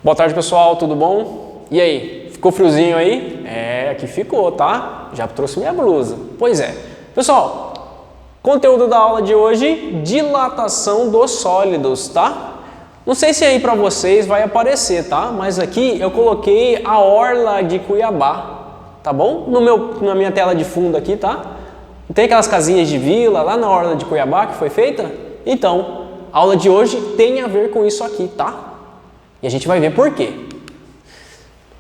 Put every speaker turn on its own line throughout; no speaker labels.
Boa tarde, pessoal, tudo bom? E aí, ficou friozinho aí? Aqui ficou, tá? Já trouxe minha blusa. Pois é. Pessoal, conteúdo da aula de hoje, dilatação dos sólidos, tá? Não sei se aí para vocês vai aparecer, tá? Mas aqui eu coloquei a orla de Cuiabá, tá bom? Na minha tela de fundo aqui, tá? Tem aquelas casinhas de vila lá na orla de Cuiabá que foi feita? Então, a aula de hoje tem a ver com isso aqui, tá? E a gente vai ver por quê.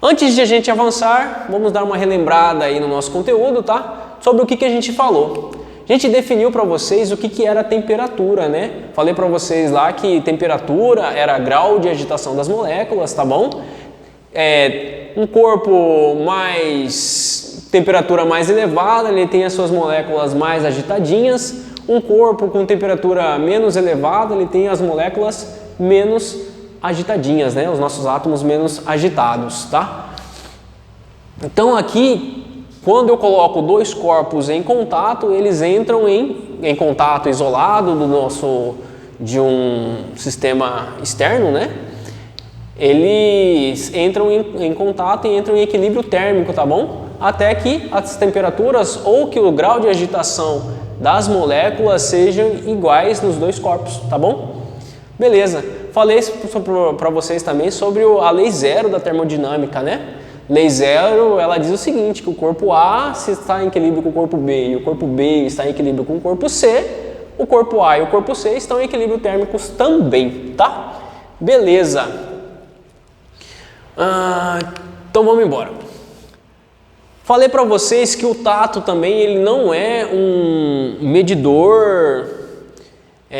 Antes de a gente avançar, vamos dar uma relembrada aí no nosso conteúdo, tá? Sobre o que a gente falou. A gente definiu para vocês o que era a temperatura, né? Falei para vocês lá que temperatura era grau de agitação das moléculas, tá bom? Um corpo mais temperatura mais elevada, ele tem as suas moléculas mais agitadinhas. Um corpo com temperatura menos elevada, ele tem as moléculas menos agitadinhas, né? Os nossos átomos menos agitados, tá? Então aqui, quando eu coloco dois corpos em contato, eles entram em contato isolado de um sistema externo, né? Eles entram em contato e entram em equilíbrio térmico, tá bom? Até que as temperaturas ou que o grau de agitação das moléculas sejam iguais nos dois corpos, tá bom? Beleza. Falei para vocês também sobre a lei zero da termodinâmica, né? Lei zero, ela diz o seguinte, que o corpo A se está em equilíbrio com o corpo B e o corpo B está em equilíbrio com o corpo C, o corpo A e o corpo C estão em equilíbrio térmicos também, tá? Beleza. Então vamos embora. Falei para vocês que o tato também ele não é um medidor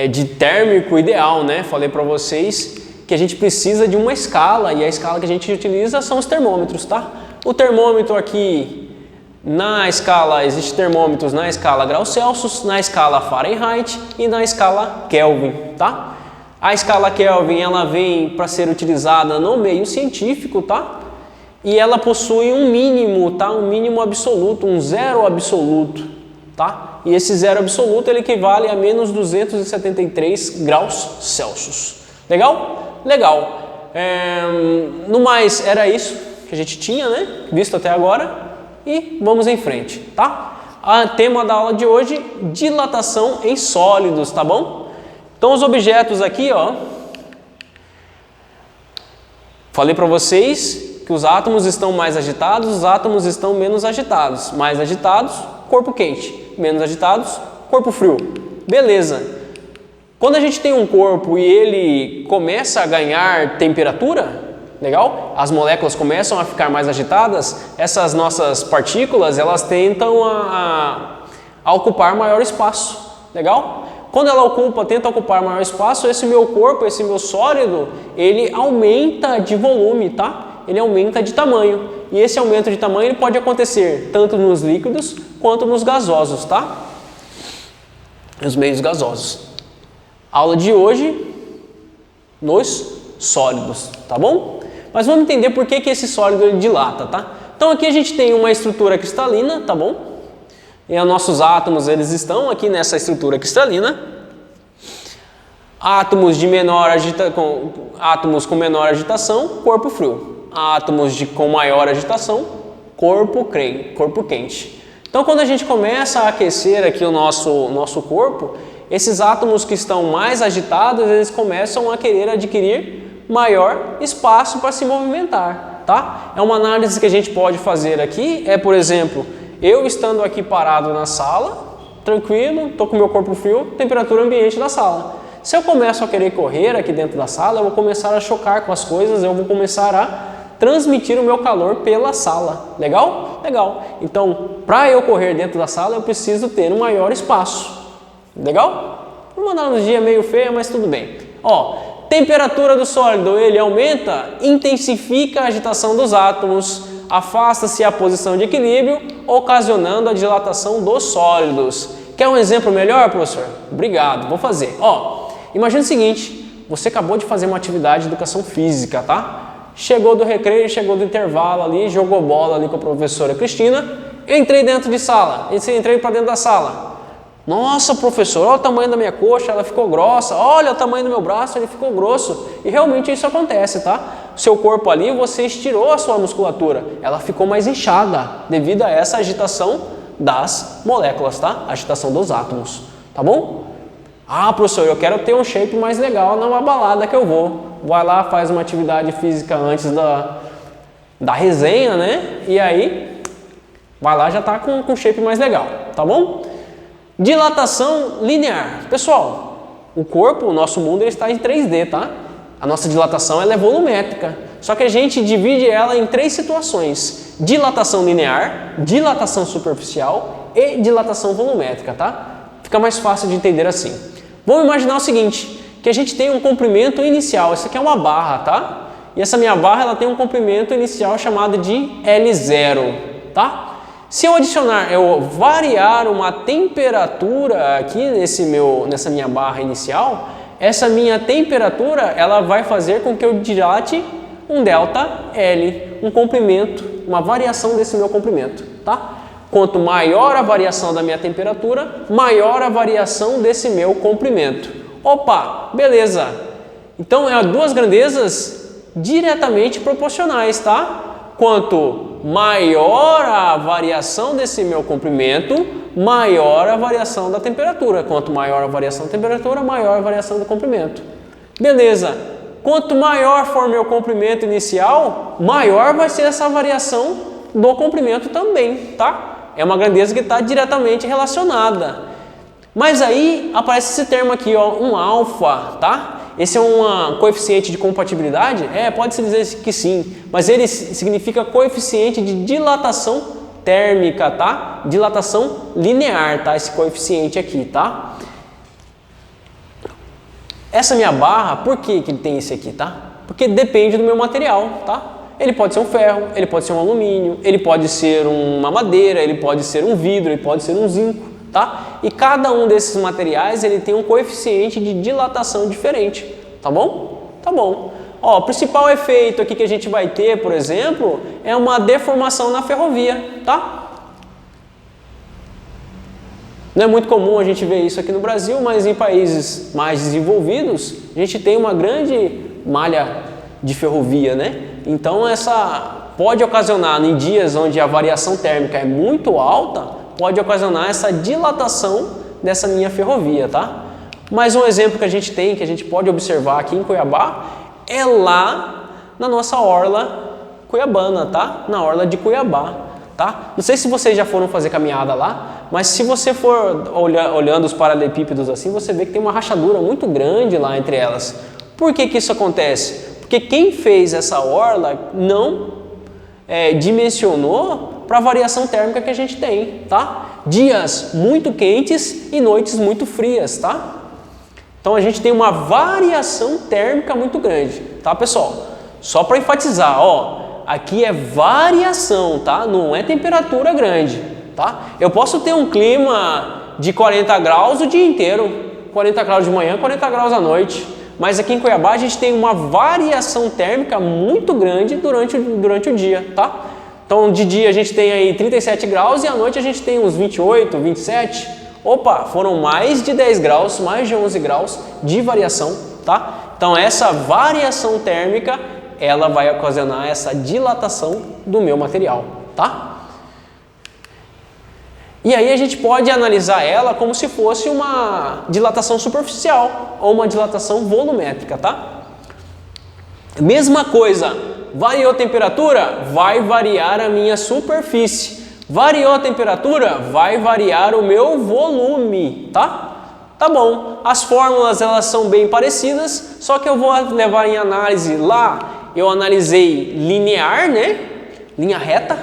de térmico ideal, né? Falei para vocês que a gente precisa de uma escala e a escala que a gente utiliza são os termômetros, tá? O termômetro aqui na escala, existe termômetros na escala graus Celsius, na escala Fahrenheit e na escala Kelvin, tá? A escala Kelvin ela vem para ser utilizada no meio científico, tá? E ela possui um mínimo, tá? Um mínimo absoluto, um zero absoluto, tá? E esse zero absoluto ele equivale a menos 273 graus Celsius. Legal? Legal. No mais, era isso que a gente tinha, né? Visto até agora. E vamos em frente, tá? O tema da aula de hoje, dilatação em sólidos, tá bom? Então, os objetos aqui, ó. Falei para vocês que os átomos estão mais agitados, os átomos estão menos agitados. Mais agitados, corpo quente. Menos agitados, corpo frio. Beleza. Quando a gente tem um corpo e ele começa a ganhar temperatura, legal? As moléculas começam a ficar mais agitadas, essas nossas partículas, elas tentam a ocupar maior espaço, legal? Quando ela tenta ocupar maior espaço, esse meu corpo, esse meu sólido, ele aumenta de volume, tá? Ele aumenta de tamanho. E esse aumento de tamanho ele pode acontecer tanto nos líquidos quanto nos gasosos, tá? Nos meios gasosos. Aula de hoje nos sólidos, tá bom? Mas vamos entender por que esse sólido ele dilata, tá? Então aqui a gente tem uma estrutura cristalina, tá bom? E os nossos átomos eles estão aqui nessa estrutura cristalina. Átomos com menor agitação, corpo frio. Átomos com maior agitação, corpo quente. Então quando a gente começa a aquecer aqui o nosso corpo, esses átomos que estão mais agitados, eles começam a querer adquirir maior espaço para se movimentar, tá? É uma análise que a gente pode fazer aqui, por exemplo, eu estando aqui parado na sala, tranquilo, estou com meu corpo frio, temperatura ambiente da sala. Se eu começo a querer correr aqui dentro da sala, eu vou começar a chocar com as coisas, eu vou começar a transmitir o meu calor pela sala. Legal? Legal. Então, para eu correr dentro da sala, eu preciso ter um maior espaço. Legal? Uma analogia meio feia, mas tudo bem. Ó, temperatura do sólido, ele aumenta, intensifica a agitação dos átomos, afasta-se a posição de equilíbrio, ocasionando a dilatação dos sólidos. Quer um exemplo melhor, professor? Obrigado, vou fazer. Ó, imagina o seguinte, você acabou de fazer uma atividade de educação física, tá? Chegou do recreio, chegou do intervalo ali, jogou bola ali com a professora Cristina, eu entrei dentro de sala, entrei para dentro da sala. Nossa, professor, olha o tamanho da minha coxa, ela ficou grossa. Olha o tamanho do meu braço, ele ficou grosso. E realmente isso acontece, tá? O seu corpo ali, você estirou a sua musculatura. Ela ficou mais inchada devido a essa agitação das moléculas, tá? Agitação dos átomos, tá bom? Ah, professor, eu quero ter um shape mais legal numa balada que eu vou. Vai lá, faz uma atividade física antes da resenha, né? E aí, vai lá, já tá com shape mais legal, tá bom? Dilatação linear. Pessoal, o corpo, o nosso mundo, ele está em 3D, tá? A nossa dilatação ela é volumétrica. Só que a gente divide ela em 3 situações. Dilatação linear, dilatação superficial e dilatação volumétrica, tá? Fica mais fácil de entender assim. Vamos imaginar o seguinte, que a gente tem um comprimento inicial. Essa aqui é uma barra, tá? E essa minha barra ela tem um comprimento inicial chamado de L0, tá? Se eu adicionar, eu variar uma temperatura aqui nessa minha barra inicial, essa minha temperatura ela vai fazer com que eu dilate um delta L, um comprimento, uma variação desse meu comprimento, tá? Quanto maior a variação da minha temperatura, maior a variação desse meu comprimento. Opa, beleza! Então é duas grandezas diretamente proporcionais, tá? Quanto maior a variação desse meu comprimento, maior a variação da temperatura. Quanto maior a variação da temperatura, maior a variação do comprimento. Beleza. Quanto maior for meu comprimento inicial, maior vai ser essa variação do comprimento também, tá? É uma grandeza que está diretamente relacionada. Mas aí aparece esse termo aqui, ó, um alfa, tá? Esse é um coeficiente de compatibilidade? Pode-se dizer que sim, mas ele significa coeficiente de dilatação térmica, tá? Dilatação linear, tá? Esse coeficiente aqui, tá? Essa minha barra, por que ele tem esse aqui, tá? Porque depende do meu material, tá? Ele pode ser um ferro, ele pode ser um alumínio, ele pode ser uma madeira, ele pode ser um vidro, ele pode ser um zinco, tá? E cada um desses materiais ele tem um coeficiente de dilatação diferente, tá bom? Tá bom. Ó, o principal efeito aqui que a gente vai ter, por exemplo, é uma deformação na ferrovia, tá? Não é muito comum a gente ver isso aqui no Brasil, mas em países mais desenvolvidos, a gente tem uma grande malha de ferrovia, né? Então essa pode ocasionar, em dias onde a variação térmica é muito alta, pode ocasionar essa dilatação dessa minha ferrovia, tá? Mas um exemplo que a gente tem, que a gente pode observar aqui em Cuiabá, é lá na nossa orla cuiabana, tá? Na orla de Cuiabá, tá? Não sei se vocês já foram fazer caminhada lá, mas se você for olhando os paralelepípedos assim, você vê que tem uma rachadura muito grande lá entre elas. Por que isso acontece? Porque quem fez essa orla não dimensionou para a variação térmica que a gente tem, tá? Dias muito quentes e noites muito frias, tá? Então a gente tem uma variação térmica muito grande, tá, pessoal? Só para enfatizar, ó, aqui é variação, tá? Não é temperatura grande, tá? Eu posso ter um clima de 40 graus o dia inteiro, 40 graus de manhã, 40 graus à noite, mas aqui em Cuiabá a gente tem uma variação térmica muito grande durante o dia, tá? Então de dia a gente tem aí 37 graus e à noite a gente tem uns 28, 27. Opa, foram mais de 10 graus, mais de 11 graus de variação, tá? Então essa variação térmica, ela vai ocasionar essa dilatação do meu material, tá? E aí a gente pode analisar ela como se fosse uma dilatação superficial ou uma dilatação volumétrica, tá? Mesma coisa, variou a temperatura, vai variar a minha superfície. Variou a temperatura, vai variar o meu volume, tá? Tá bom, as fórmulas elas são bem parecidas, só que eu vou levar em análise lá, eu analisei linear, né? Linha reta,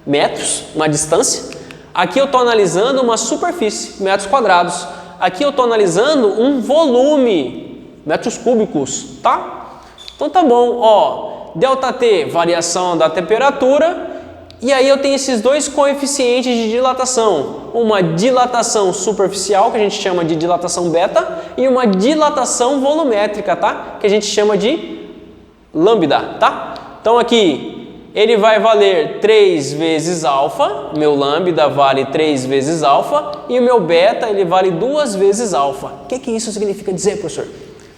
metros, uma distância. Aqui eu estou analisando uma superfície, metros quadrados. Aqui eu estou analisando um volume, metros cúbicos, tá? Então tá bom, ó, ΔT, variação da temperatura. E aí eu tenho esses dois coeficientes de dilatação, uma dilatação superficial, que a gente chama de dilatação beta, e uma dilatação volumétrica, tá? Que a gente chama de lambda, tá? Então aqui ele vai valer 3 vezes alfa, meu lambda vale 3 vezes alfa, e o meu beta ele vale 2 vezes alfa. O que isso significa dizer, professor?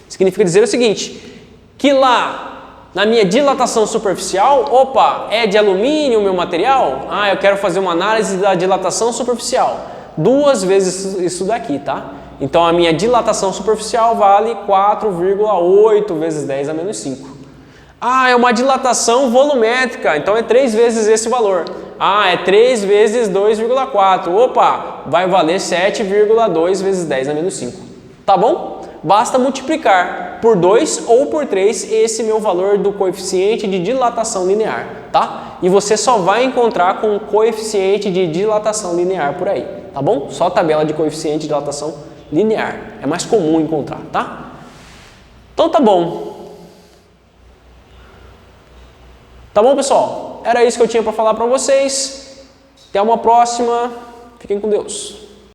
Significa dizer o seguinte, que lá na minha dilatação superficial, opa, é de alumínio o meu material? Ah, eu quero fazer uma análise da dilatação superficial. 2 vezes isso daqui, tá? Então a minha dilatação superficial vale 4,8 vezes 10 a menos 5. Ah, é uma dilatação volumétrica, então é 3 vezes esse valor. Ah, é 3 vezes 2,4. Opa, vai valer 7,2 vezes 10 a menos 5. Tá bom? Basta multiplicar por 2 ou por 3 esse meu valor do coeficiente de dilatação linear, tá? E você só vai encontrar com o coeficiente de dilatação linear por aí, tá bom? Só a tabela de coeficiente de dilatação linear. É mais comum encontrar, tá? Então tá bom. Tá bom, pessoal? Era isso que eu tinha para falar para vocês. Até uma próxima. Fiquem com Deus.